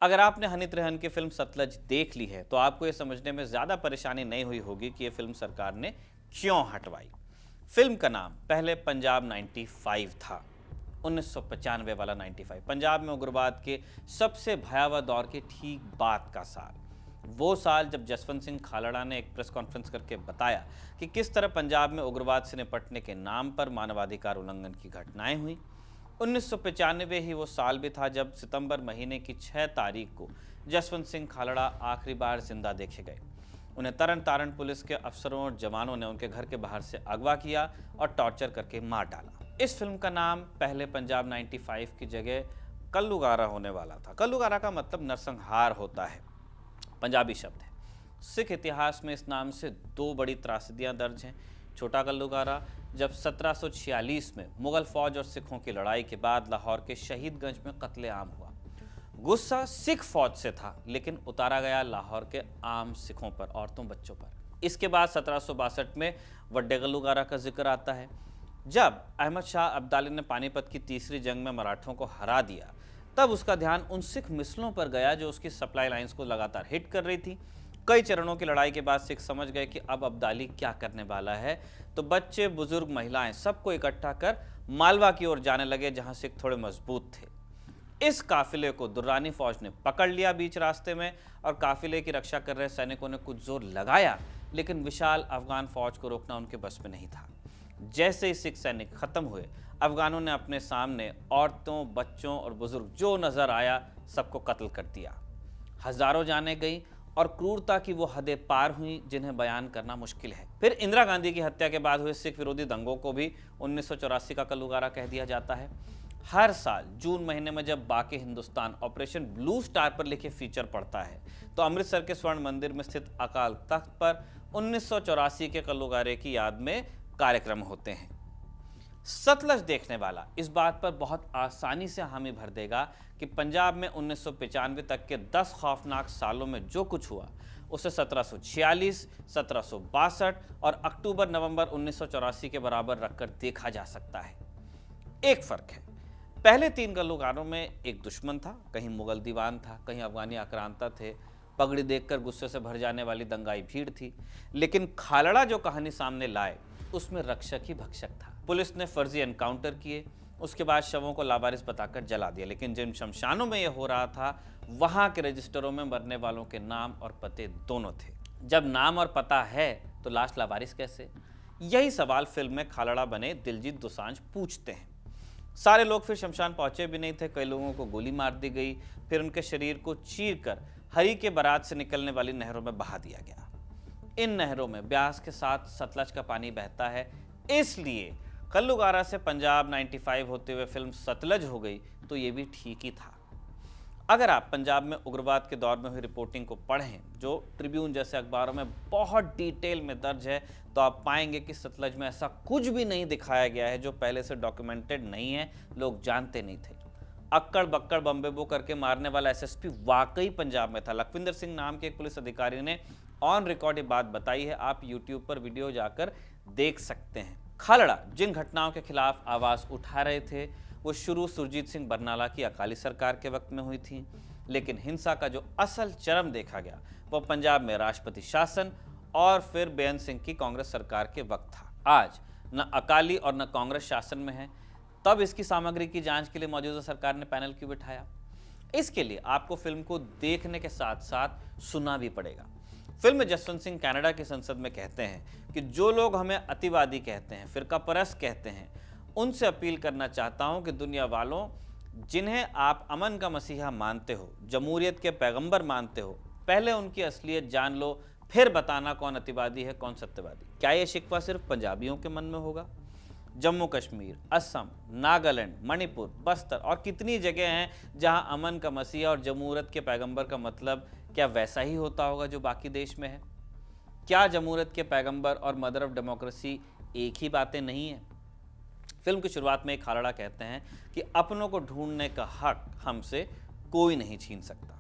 अगर आपने हनी त्रेहन की फिल्म सतलज देख ली है तो आपको यह समझने में ज़्यादा परेशानी नहीं हुई होगी कि यह फिल्म सरकार ने क्यों हटवाई। फिल्म का नाम पहले पंजाब 95 था। 1995 वाला 95 पंजाब में उग्रवाद के सबसे भयावह दौर के ठीक बाद का साल। वो साल जब जसवंत सिंह खालड़ा ने एक प्रेस कॉन्फ्रेंस करके बताया कि किस तरह पंजाब में उग्रवाद से निपटने के नाम पर मानवाधिकार उल्लंघन की घटनाएं हुई। 1995 ही वो साल भी था जब सितंबर महीने की 6 तारीख को जसवंत सिंह खालड़ा आखिरी बार जिंदा देखे गए। उन्हें तरन तारण पुलिस के अफसरों और जवानों ने उनके घर के बाहर से अगवा किया और टॉर्चर करके मार डाला। इस फिल्म का नाम पहले पंजाब 95 की जगह कल्लूगारा होने वाला था। कल्लूगारा का मतलब नरसंहार होता है, पंजाबी शब्द है। सिख इतिहास में इस नाम से दो बड़ी त्रासदियां दर्ज हैं। छोटा कल्लूगारा जब 1746 में मुगल फौज और सिखों की लड़ाई के बाद लाहौर के शहीदगंज में कत्लेआम हुआ। गुस्सा सिख फौज से था लेकिन उतारा गया लाहौर के आम सिखों पर, औरतों बच्चों पर। इसके बाद 1762 में वड्डे कल्लूगारा का जिक्र आता है। जब अहमद शाह अब्दाली ने पानीपत की तीसरी जंग में मराठों को हरा दिया तब उसका ध्यान उन सिख मिसलों पर गया जो उसकी सप्लाई लाइंस को लगातार हिट कर रही थी। कई चरणों की लड़ाई के बाद सिख समझ गए कि अब अब्दाली क्या करने वाला है, तो बच्चे, बुजुर्ग, महिलाएं सबको इकट्ठा कर मालवा की ओर जाने लगे जहां सिख थोड़े मजबूत थे। इस काफिले को दुर्रानी फौज ने पकड़ लिया बीच रास्ते में और काफिले की रक्षा कर रहे सैनिकों ने कुछ जोर लगाया लेकिन विशाल अफगान फौज को रोकना उनके बस में नहीं था। जैसे ही सिख सैनिक खत्म हुए, अफगानों ने अपने सामने औरतों, बच्चों और बुजुर्ग जो नजर आया सबको कत्ल कर दिया। हजारों जानें गई और क्रूरता की वो हदें पार हुई जिन्हें बयान करना मुश्किल है। फिर इंदिरा गांधी की हत्या के बाद हुए सिख विरोधी दंगों को भी 1984 का कल्लूगारा कह दिया जाता है। हर साल जून महीने में जब बाकी हिंदुस्तान ऑपरेशन ब्लू स्टार पर लिखे फीचर पढ़ता है तो अमृतसर के स्वर्ण मंदिर में स्थित अकाल तख्त पर 1984 के कल्लूगारे की याद में कार्यक्रम होते हैं। सतलज देखने वाला इस बात पर बहुत आसानी से हामी भर देगा कि पंजाब में 1995 तक के 10 खौफनाक सालों में जो कुछ हुआ उसे 1746, 1762 और अक्टूबर-नवंबर 1984 के बराबर रखकर देखा जा सकता है। एक फर्क है, पहले 3 कल्लूगारों में एक दुश्मन था, कहीं मुगल दीवान था, कहीं अफगानी आक्रांता थे, पगड़ी देखकर गुस्से से भर जाने वाली दंगाई भीड़ थी। लेकिन खालड़ा जो कहानी सामने लाए उसमें रक्षक ही भक्षक था। पुलिस ने फर्जी एनकाउंटर किए, उसके बाद शवों को लावारिस बताकर जला दिया, लेकिन जिन शमशानों में यह हो रहा था वहां के रजिस्टरों में मरने वालों के नाम और पते दोनों थे। जब नाम और पता है तो लाश लावारिस कैसे? यही सवाल फिल्म में खालड़ा बने दिलजीत दोसांझ पूछते हैं। सारे लोग फिर शमशान पहुंचे भी नहीं थे। कई लोगों को गोली मार दी गई, फिर उनके शरीर को चीरकर हरी के बारात से निकलने वाली नहरों में बहा दिया गया। इन नहरों में ब्यास के साथ सतलज का पानी बहता है, इसलिए कल्लूगारा से पंजाब 95 होते हुए फिल्म सतलज हो गई तो ये भी ठीक ही था। अगर आप पंजाब में उग्रवाद के दौर में हुई रिपोर्टिंग को पढ़ें जो ट्रिब्यून जैसे अखबारों में बहुत डिटेल में दर्ज है तो आप पाएंगे कि सतलज में ऐसा कुछ भी नहीं दिखाया गया है जो पहले से डॉक्यूमेंटेड नहीं है, लोग जानते नहीं थे। अक्कड़ बक्कड़ बम्बेबो करके मारने वाला एसएसपी वाकई पंजाब में था। लखविंदर सिंह नाम के एक पुलिस अधिकारी ने ऑन रिकॉर्ड ये बात बताई है, आप यूट्यूब पर वीडियो जाकर देख सकते हैं। खालड़ा जिन घटनाओं के खिलाफ आवाज उठा रहे थे वो शुरू सुरजीत सिंह बरनाला की अकाली सरकार के वक्त में हुई थी, लेकिन हिंसा का जो असल चरम देखा गया वो पंजाब में राष्ट्रपति शासन और फिर बेअंत सिंह की कांग्रेस सरकार के वक्त था। आज न अकाली और न कांग्रेस शासन में है, तब इसकी सामग्री की जांच के लिए मौजूदा सरकार ने पैनल क्यों बिठाया? इसके लिए आपको फिल्म को देखने के साथ साथ सुनना भी पड़ेगा। फिल्म में जसवंत सिंह कनाडा की संसद में कहते हैं कि जो लोग हमें अतिवादी कहते हैं, फिरका परस्त कहते हैं, उनसे अपील करना चाहता हूं कि दुनिया वालों, जिन्हें आप अमन का मसीहा मानते हो, जमहूरियत के पैगंबर मानते हो, पहले उनकी असलियत जान लो, फिर बताना कौन अतिवादी है कौन सत्यवादी। क्या यह शिकवा सिर्फ पंजाबियों के मन में होगा? जम्मू कश्मीर, असम, नागालैंड, मणिपुर, बस्तर और कितनी जगह हैं जहां अमन का मसीहा और जमहूरियत के पैगंबर का मतलब क्या वैसा ही होता होगा जो बाकी देश में है? क्या जमहूरियत के पैगंबर और मदर ऑफ डेमोक्रेसी एक ही बातें नहीं है? फिल्म की शुरुआत में खालड़ा कहते हैं कि अपनों को ढूंढने का हक हमसे कोई नहीं छीन सकता।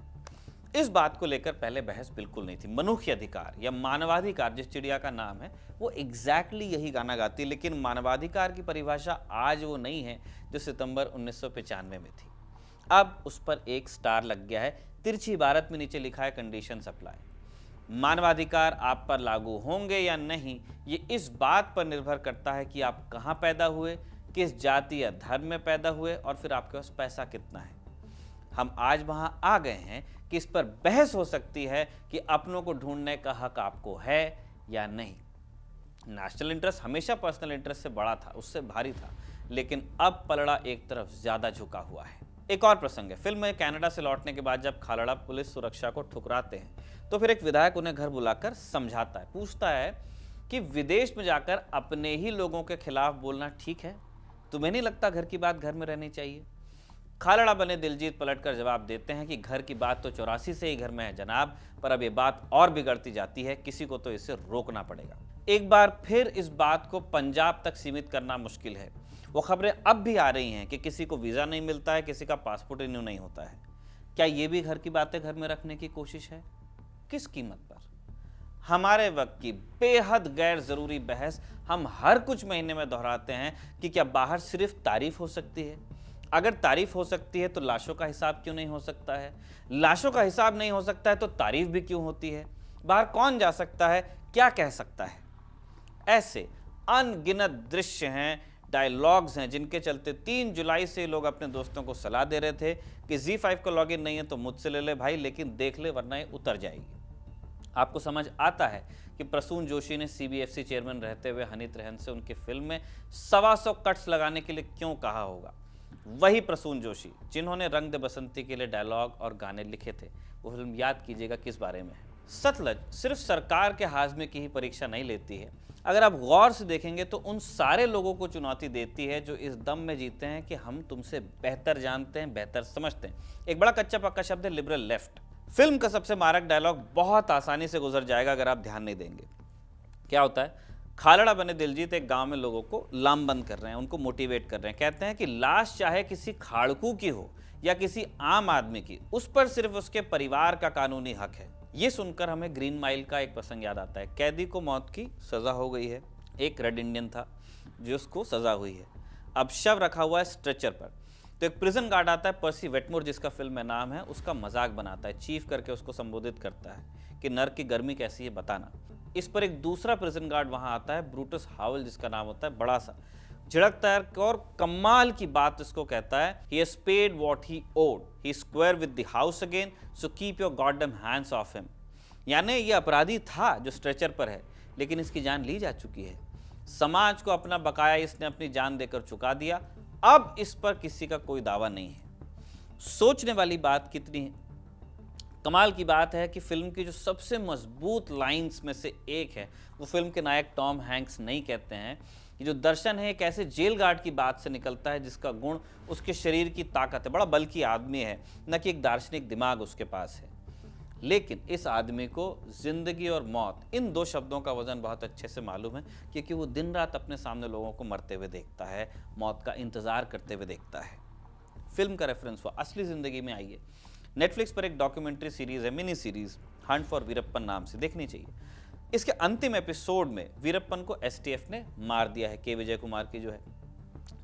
इस बात को लेकर पहले बहस बिल्कुल नहीं थी। मनुष्य अधिकार या मानवाधिकार जिस चिड़िया का नाम है वो एग्जैक्टली यही गाना गाती है, लेकिन मानवाधिकार की परिभाषा आज वो नहीं है जो सितंबर 1995 में थी। अब उस पर एक स्टार लग गया है तिरछी इबारत में नीचे लिखा है कंडीशन अप्लाई। मानवाधिकार आप पर लागू होंगे या नहीं, ये इस बात पर निर्भर करता है कि आप कहाँ पैदा हुए, किस जाति या धर्म में पैदा हुए और फिर आपके पास पैसा कितना है। हम आज वहां आ गए हैं कि इस पर बहस हो सकती है कि अपनों को ढूंढने का हक आपको है या नहीं। नेशनल इंटरेस्ट हमेशा पर्सनल इंटरेस्ट से बड़ा था, उससे भारी था, लेकिन अब पलड़ा एक तरफ ज्यादा झुका हुआ है। एक और प्रसंग है, फिल्म में कनाडा से लौटने के बाद जब खालड़ा पुलिस सुरक्षा को ठुकराते हैं तो फिर एक विधायक उन्हें घर बुलाकर समझाता है, पूछता है कि विदेश में जाकर अपने ही लोगों के खिलाफ बोलना ठीक है? तुम्हें नहीं लगता घर की बात घर में रहनी चाहिए? खालड़ा बने दिलजीत पलटकर जवाब देते हैं कि घर की बात तो 84 से ही घर में है जनाब, पर अब ये बात और बिगड़ती जाती है, किसी को तो इसे रोकना पड़ेगा। एक बार फिर इस बात को पंजाब तक सीमित करना मुश्किल है। वो खबरें अब भी आ रही हैं कि किसी को वीज़ा नहीं मिलता है, किसी का पासपोर्ट रिन्यू नहीं होता है। क्या ये भी घर की बातें घर में रखने की कोशिश है? किस कीमत पर? हमारे वक्त की बेहद गैर जरूरी बहस हम हर कुछ महीने में दोहराते हैं कि क्या बाहर सिर्फ तारीफ हो सकती है? अगर तारीफ हो सकती है तो लाशों का हिसाब क्यों नहीं हो सकता है? लाशों का हिसाब नहीं हो सकता है तो तारीफ भी क्यों होती है? बाहर कौन जा सकता है, क्या कह सकता है? ऐसे अनगिनत दृश्य हैं, डायलॉग्स हैं, जिनके चलते 3 जुलाई से लोग अपने दोस्तों को सलाह दे रहे थे कि ZEE5 का लॉगिन नहीं है तो मुझसे ले ले भाई, लेकिन देख ले वरना ये उतर जाएगी। आपको समझ आता है कि प्रसून जोशी ने CBFC चेयरमैन रहते हुए हनीत रहन से उनकी फिल्म में 125 कट्स लगाने के लिए क्यों कहा होगा। वही प्रसून जोशी जिन्होंने रंग दे बसंती के लिए डायलॉग और गाने लिखे थे। वो फिल्म याद कीजिएगा किस बारे में है। सतलज सिर्फ सरकार के हाजमे की ही परीक्षा नहीं लेती है, अगर आप गौर से देखेंगे तो उन सारे लोगों को चुनौती देती है जो इस दम में जीते हैं कि हम तुमसे बेहतर जानते हैं, बेहतर समझते हैं। एक बड़ा कच्चा पक्का शब्द है लिबरल लेफ्ट। फिल्म का सबसे मारक डायलॉग बहुत आसानी से गुजर जाएगा अगर आप ध्यान नहीं देंगे। क्या होता है? खालड़ा बने दिलजीत एक गांव में लोगों को लामबंद कर रहे हैं, उनको मोटिवेट कर रहे हैं। कहते हैं कि लाश चाहे किसी खाड़कू की हो या किसी आम आदमी की, उस पर सिर्फ उसके परिवार का कानूनी हक है। ये सुनकर हमें ग्रीन माइल का एक प्रसंग याद आता है। कैदी को मौत की सजा हो गई है, एक रेड इंडियन था जिसको सजा हुई है, अब शव रखा हुआ है स्ट्रेचर पर। तो एक प्रिजन गार्ड आता है, पर्सी वेटमोर जिसका फिल्म में नाम है, उसका मजाक बनाता है, चीफ करके उसको संबोधित करता है कि नर्क की गर्मी कैसी है बताना। इस पर एक दूसरा प्रिजन गार्ड वहां आता है, ब्रूटस हावल जिसका नाम होता है, बड़ा सा झिड़कता है और कमाल की बात इसको कहता है, he has paid what he owed, he square with the house again, so keep your goddamn hands off him। यानी ये अपराधी था जो स्ट्रेचर पर है, लेकिन इसकी जान ली जा चुकी है। समाज को अपना बकाया इसने अपनी जान देकर चुका दिया, अब इस पर किसी का कोई दावा नहीं है। सोचने वाली बात कितनी है। कमाल की बात है कि फिल्म की जो सबसे मजबूत लाइंस में से एक है, वो फिल्म के नायक टॉम हैंक्स नहीं कहते हैं कि जो दर्शन है एक ऐसे जेल गार्ड की बात से निकलता है जिसका गुण उसके शरीर की ताकत है, बड़ा बल्कि आदमी है, न कि एक दार्शनिक दिमाग उसके पास है। लेकिन इस आदमी को जिंदगी और मौत, इन दो शब्दों का वजन बहुत अच्छे से मालूम है, क्योंकि वो दिन रात अपने सामने लोगों को मरते हुए देखता है, मौत का इंतजार करते हुए देखता है। फिल्म का रेफरेंस हुआ असली जिंदगी में आई है। नेटफ्लिक्स पर एक डॉक्यूमेंट्री सीरीज है, mini series Hunt for Veerappan नाम से, देखनी चाहिए। इसके अंतिम एपिसोड में वीरप्पन को STF ने मार दिया है। के विजय कुमार की जो है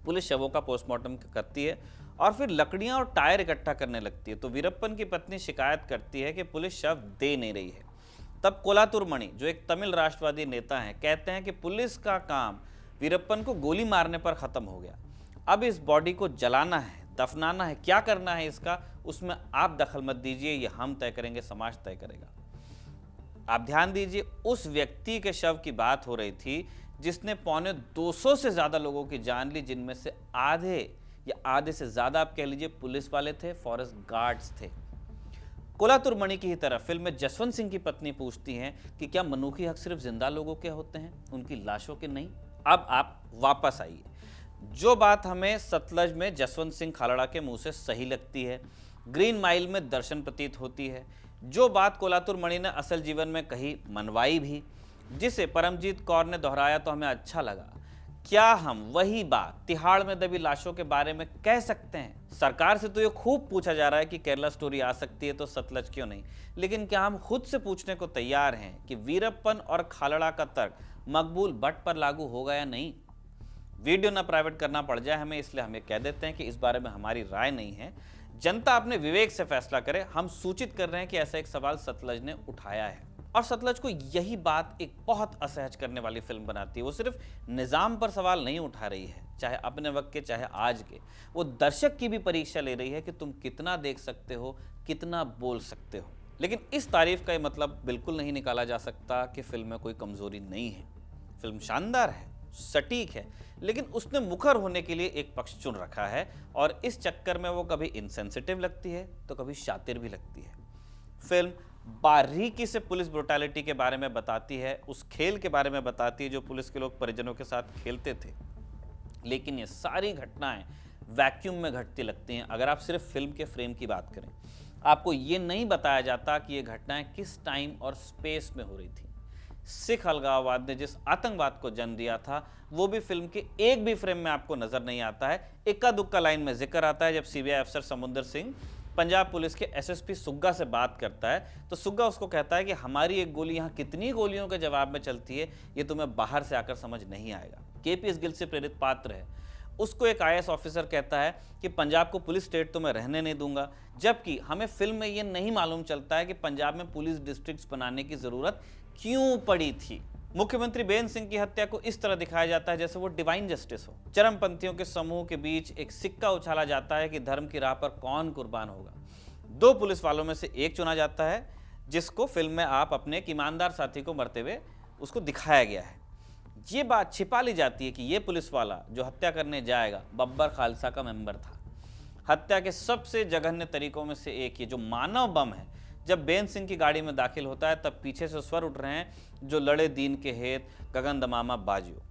पुलिस शवों का पोस्टमार्टम करती है और फिर लकड़ियां और टायर इकट्ठा करने लगती है। तो वीरप्पन की पत्नी शिकायत करती है कि पुलिस शव दे नहीं रही है। तब कोलातुर मणि जो एक तमिल राष्ट्रवादी नेता हैं कहते हैं कि पुलिस का काम वीरप्पन को गोली मारने पर खत्म हो गया, अब इस बॉडी को जलाना है, दफनाना है, क्या करना है इसका उसमें आप दखल मत दीजिए, ये हम तय करेंगे, समाज तय करेगा। आप ध्यान दीजिए, उस व्यक्ति के शव की बात हो रही थी जिसने 250 से ज्यादा लोगों की जान ली, जिनमें से आधे या आधे से ज्यादा आप कह लीजिए पुलिस वाले थे, फॉरेस्ट गार्ड्स थे। कोलातुर मणि की ही तरह फिल्म में जसवंत सिंह की पत्नी पूछती हैं कि क्या मनुष्य हक सिर्फ जिंदा लोगों के होते हैं, उनकी लाशों के नहीं। अब आप वापस आइए, जो बात हमें सतलज में जसवंत सिंह खालड़ा के मुंह से सही लगती है, ग्रीन माइल में दर्शन प्रतीत होती है, जो बात कोलातुर मणि ने असल जीवन में कही, मनवाई भी, जिसे परमजीत कौर ने दोहराया तो हमें अच्छा लगा, क्या हम वही बात तिहाड़ में दबी लाशों के बारे में कह सकते हैं? सरकार से तो ये खूब पूछा जा रहा है कि केरला स्टोरी आ सकती है तो सतलज क्यों नहीं, लेकिन क्या हम खुद से पूछने को तैयार हैं कि वीरप्पन और खालड़ा का तर्क मकबूल भट्ट पर लागू होगा या नहीं? वीडियो ना प्राइवेट करना पड़ जाए हमें, इसलिए हम ये कह देते हैं कि इस बारे में हमारी राय नहीं है। जनता अपने विवेक से फैसला करे। हम सूचित कर रहे हैं कि ऐसा एक सवाल सतलज ने उठाया है और सतलज को यही बात एक बहुत असहज करने वाली फिल्म बनाती है। वो सिर्फ निजाम पर सवाल नहीं उठा रही है, चाहे अपने वक्त के चाहे आज के। वो दर्शक की भी परीक्षा ले रही है कि तुम कितना देख सकते हो, कितना बोल सकते हो। लेकिन इस तारीफ का ये मतलब बिल्कुल नहीं निकाला जा सकता कि फिल्म में कोई कमजोरी नहीं है। फिल्म शानदार है, सटीक है, लेकिन उसने मुखर होने के लिए एक पक्ष चुन रखा है और इस चक्कर में वो कभी इनसेंसिटिव लगती है तो कभी शातिर भी लगती है। फिल्म बारीकी से पुलिस ब्रुटैलिटी के बारे में बताती है, उस खेल के बारे में बताती है जो पुलिस के लोग परिजनों के साथ खेलते थे, लेकिन ये सारी घटनाएं वैक्यूम में घटती लगती हैं। अगर आप सिर्फ फिल्म के फ्रेम की बात करें, आपको ये नहीं बताया जाता कि ये घटनाएं किस टाइम और स्पेस में हो रही थी। सिख अलगाववाद ने जिस आतंकवाद को जन्म दिया था वो भी फिल्म के एक भी फ्रेम में आपको नजर नहीं आता है। इक्का दुक्का लाइन में जिक्र आता है जब सीबीआई अफसर समुंदर सिंह पंजाब पुलिस के एसएसपी सुग्गा से बात करता है तो सुग्गा उसको कहता है कि हमारी एक गोली यहाँ कितनी गोलियों के जवाब में चलती है ये तुम्हें बाहर से आकर समझ नहीं आएगा। केपीएस गिल से प्रेरित पात्र है, उसको एक आईएएस ऑफिसर कहता है कि पंजाब को पुलिस स्टेट तो मैं रहने नहीं दूंगा, जबकि हमें फिल्म में ये नहीं मालूम चलता है कि पंजाब में पुलिस डिस्ट्रिक्ट्स बनाने की जरूरत क्यों पड़ी थी। मुख्यमंत्री बेअंत सिंह की हत्या को इस तरह दिखाया जाता है जैसे वो डिवाइन जस्टिस हो। चरमपंथियों के समूह के बीच एक सिक्का उछाला जाता है कि धर्म की राह पर कौन कुर्बान होगा। 2 पुलिस वालों में से एक चुना जाता है जिसको फिल्म में आप अपने एक ईमानदार साथी को मरते हुए उसको दिखाया गया है। ये बात छिपा ली जाती है कि ये पुलिस वाला जो हत्या करने जाएगा बब्बर खालसा का मेंबर था। हत्या के सबसे जघन्य तरीकों में से एक ये जो मानव बम है, जब बेअंत सिंह की गाड़ी में दाखिल होता है तब पीछे से स्वर उठ रहे हैं जो लड़े दीन के हेत गगन दमामा बाजियो।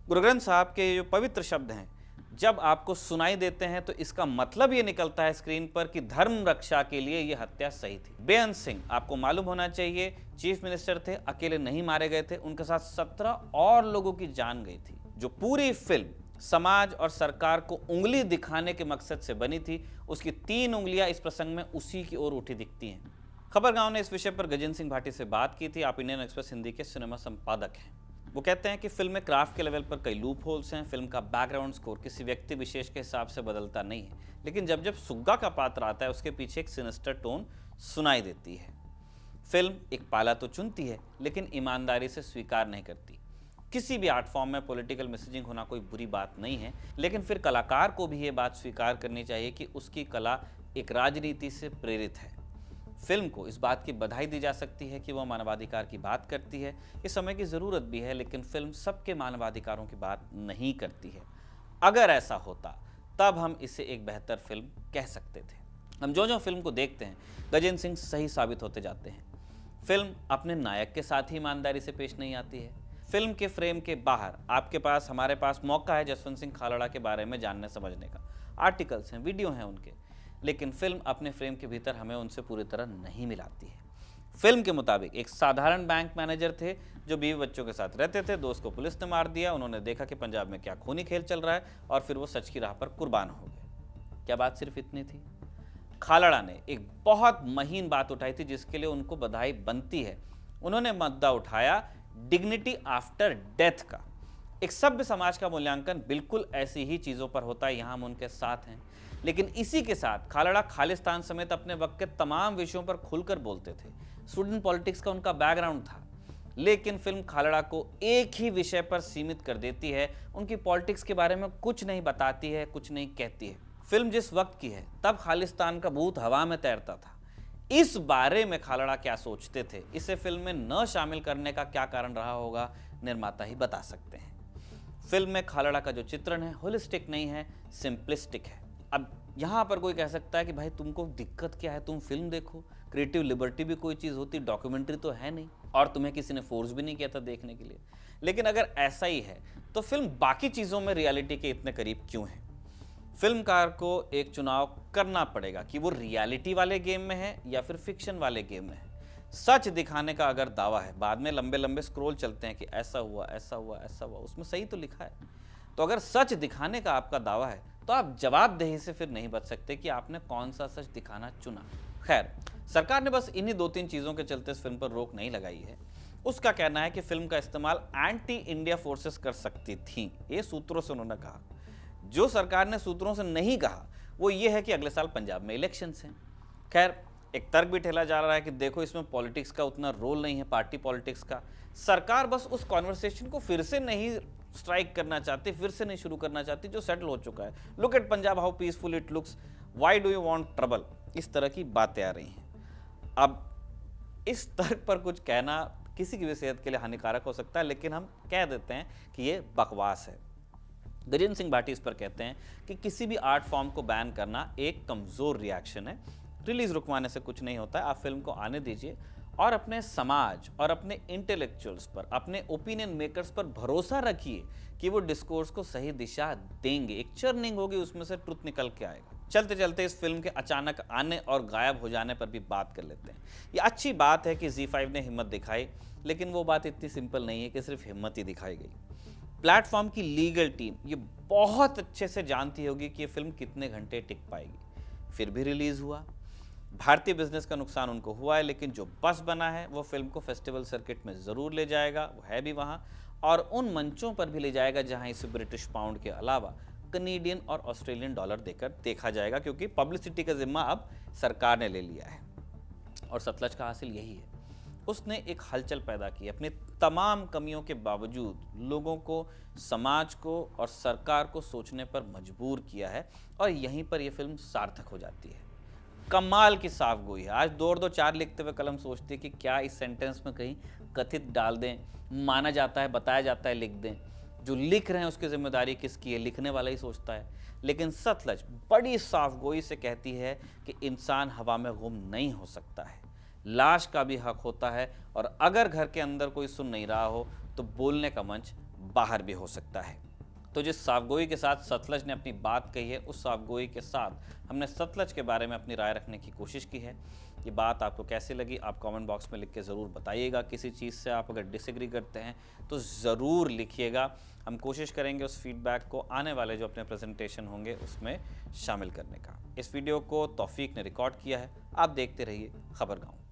गुरु ग्रंथ साहब के जो पवित्र शब्द हैं जब आपको सुनाई देते हैं तो इसका मतलब ये निकलता है स्क्रीन पर कि धर्म रक्षा के लिए ये हत्या सही थी। बेअंत सिंह आपको मालूम होना चाहिए चीफ मिनिस्टर थे, अकेले नहीं मारे गए थे, उनके साथ 17 और लोगों की जान गई थी। जो पूरी फिल्म समाज और सरकार को उंगली दिखाने के मकसद से बनी थी, उसकी 3 उंगलियां इस प्रसंग में उसी की ओर उठी दिखती हैं। खबरगांव ने इस विषय पर गजेंद्र सिंह भाटी से बात की थी। आप इंडियन एक्सप्रेस हिंदी के सिनेमा संपादक हैं। वो कहते हैं कि फिल्म में क्राफ्ट के लेवल पर कई लूप होल्स हैं। फिल्म का बैकग्राउंड स्कोर किसी व्यक्ति विशेष के हिसाब से बदलता नहीं है, लेकिन जब जब सुग्गा का पात्र आता है उसके पीछे एक सिनिस्टर टोन सुनाई देती है। फिल्म एक पाला तो चुनती है लेकिन ईमानदारी से स्वीकार नहीं करती। किसी भी आर्ट फॉर्म में पॉलिटिकल मैसेजिंग होना कोई बुरी बात नहीं है, लेकिन फिर कलाकार को भी ये बात स्वीकार करनी चाहिए कि उसकी कला एक राजनीति से प्रेरित है। फिल्म को इस बात की बधाई दी जा सकती है कि वह मानवाधिकार की बात करती है। इस समय की ज़रूरत भी है, लेकिन फिल्म सबके मानवाधिकारों की बात नहीं करती है। अगर ऐसा होता तब हम इसे एक बेहतर फिल्म कह सकते थे। हम जो फिल्म को देखते हैं गजेंद्र सिंह सही साबित होते जाते हैं। फिल्म अपने नायक के साथ ही ईमानदारी से पेश नहीं आती है। फिल्म के फ्रेम के बाहर आपके पास हमारे पास मौका है जसवंत सिंह खालड़ा के बारे में जानने समझने का। आर्टिकल्स हैं, वीडियो हैं उनके, लेकिन फिल्म अपने फ्रेम के भीतर हमें उनसे पूरी तरह नहीं मिलाती है। फिल्म के मुताबिक एक साधारण बैंक मैनेजर थे जो बीवी बच्चों के साथ रहते थे। दोस्त को पुलिस ने मार दिया। उन्होंने देखा कि पंजाब में क्या खूनी खेल चल रहा है और फिर वो सच की राह पर कुर्बान हो गए। क्या बात सिर्फ इतनी थी? खालड़ा ने एक बहुत महीन बात उठाई थी जिसके लिए उनको बधाई बनती है। उन्होंने मुद्दा उठाया डिग्निटी आफ्टर डेथ का। एक सभ्य समाज का मूल्यांकन बिल्कुल ऐसी ही चीज़ों पर होता है, यहाँ हम उनके साथ हैं। लेकिन इसी के साथ खालड़ा खालिस्तान समेत अपने वक्त के तमाम विषयों पर खुलकर बोलते थे। स्टूडेंट पॉलिटिक्स का उनका बैकग्राउंड था, लेकिन फिल्म खालड़ा को एक ही विषय पर सीमित कर देती है। उनकी पॉलिटिक्स के बारे में कुछ नहीं बताती है, कुछ नहीं कहती है। फिल्म जिस वक्त की है तब खालिस्तान का भूत हवा में तैरता था। इस बारे में खालड़ा क्या सोचते थे, इसे फिल्म में न शामिल करने का क्या कारण रहा होगा, निर्माता ही बता सकते हैं। फिल्म में खालड़ा का जो चित्रण है होलिस्टिक नहीं है, सिंपलिस्टिक है। अब यहाँ पर कोई कह सकता है कि भाई तुमको दिक्कत क्या है, तुम फिल्म देखो, क्रिएटिव लिबर्टी भी कोई चीज़ होती, डॉक्यूमेंट्री तो है नहीं और तुम्हें किसी ने फोर्स भी नहीं किया था देखने के लिए। लेकिन अगर ऐसा ही है तो फिल्म बाकी चीज़ों में रियलिटी के इतने करीब क्यों है? फिल्मकार को एक चुनाव करना पड़ेगा कि वो रियलिटी वाले गेम में है या फिर फिक्शन वाले गेम में है। सच दिखाने का अगर दावा है, बाद में लंबे लंबे स्क्रॉल चलते हैं कि ऐसा हुआ ऐसा हुआ ऐसा हुआ, उसमें सही तो लिखा है। तो अगर सच दिखाने का आपका दावा है तो आप जवाबदेही से फिर नहीं बच सकते कि आपने कौन सा सच दिखाना चुना। खैर, सरकार ने बस इन्हीं 2-3 चीज़ों के चलते इस फिल्म पर रोक नहीं लगाई है। उसका कहना है कि फिल्म का इस्तेमाल एंटी इंडिया फोर्सेस कर सकती थी। ये सूत्रों से उन्होंने कहा। जो सरकार ने सूत्रों से नहीं कहा वो ये है कि अगले साल पंजाब में इलेक्शंस हैं। खैर, एक तर्क भी ठेला जा रहा है कि देखो इसमें पॉलिटिक्स का उतना रोल नहीं है, पार्टी पॉलिटिक्स का। सरकार बस उस कॉन्वर्सेशन को फिर से नहीं स्ट्राइक करना चाहती, फिर से नहीं शुरू करना चाहती जो सेटल हो चुका है। Look at Punjab, how peaceful it looks, why do you want trouble, इस तरह की बातें आ रही हैं। अब इस तर्क पर कुछ कहना किसी की भी सेहत के लिए हानिकारक हो सकता है, लेकिन हम कह देते हैं कि ये बकवास है। गजेंद्र सिंह भाटी इस पर कहते हैं कि किसी भी आर्ट फॉर्म को बैन करना एक कमज़ोर रिएक्शन है। रिलीज रुकवाने से कुछ नहीं होता है, आप फिल्म को आने दीजिए और अपने समाज और अपने इंटेलेक्चुअल्स पर, अपने ओपिनियन मेकर्स पर भरोसा रखिए कि वो डिस्कोर्स को सही दिशा देंगे। एक चर्निंग होगी, उसमें से ट्रुथ निकल के आएगा। चलते चलते इस फिल्म के अचानक आने और गायब हो जाने पर भी बात कर लेते हैं। ये अच्छी बात है कि ZEE5 ने हिम्मत दिखाई, लेकिन वो बात इतनी सिंपल नहीं है कि सिर्फ हिम्मत ही दिखाई गई। प्लेटफॉर्म की लीगल टीम ये बहुत अच्छे से जानती होगी कि ये फिल्म कितने घंटे टिक पाएगी। फिर भी रिलीज हुआ। भारतीय बिजनेस का नुकसान उनको हुआ है, लेकिन जो बस बना है वो फिल्म को फेस्टिवल सर्किट में ज़रूर ले जाएगा, वो है भी वहाँ, और उन मंचों पर भी ले जाएगा जहाँ इसे ब्रिटिश पाउंड के अलावा कनेडियन और ऑस्ट्रेलियन डॉलर देकर देखा जाएगा, क्योंकि पब्लिसिटी का जिम्मा अब सरकार ने ले लिया है। और सतलज का हासिल यही है, उसने एक हलचल पैदा की। अपनी तमाम कमियों के बावजूद लोगों को, समाज को और सरकार को सोचने पर मजबूर किया है, और यहीं पर यह फिल्म सार्थक हो जाती है। कमाल की साफ गोई है। आज 2 और 2 4 लिखते हुए कलम सोचती है कि क्या इस सेंटेंस में कहीं कथित डाल दें, माना जाता है, बताया जाता है, लिख दें। जो लिख रहे हैं उसकी जिम्मेदारी किसकी है? लिखने वाला ही सोचता है। लेकिन सतलज बड़ी साफ गोई से कहती है कि इंसान हवा में गुम नहीं हो सकता है, लाश का भी हक होता है, और अगर घर के अंदर कोई सुन नहीं रहा हो तो बोलने का मंच बाहर भी हो सकता है। तो जिस साफगोई के साथ सतलज ने अपनी बात कही है, उस साफगोई के साथ हमने सतलज के बारे में अपनी राय रखने की कोशिश की है। ये बात आपको कैसी लगी आप कमेंट बॉक्स में लिख के ज़रूर बताइएगा। किसी चीज़ से आप अगर डिसएग्री करते हैं तो ज़रूर लिखिएगा। हम कोशिश करेंगे उस फीडबैक को आने वाले जो अपने प्रेजेंटेशन होंगे उसमें शामिल करने का। इस वीडियो को तौफीक ने रिकॉर्ड किया है। आप देखते रहिए खबरगांव।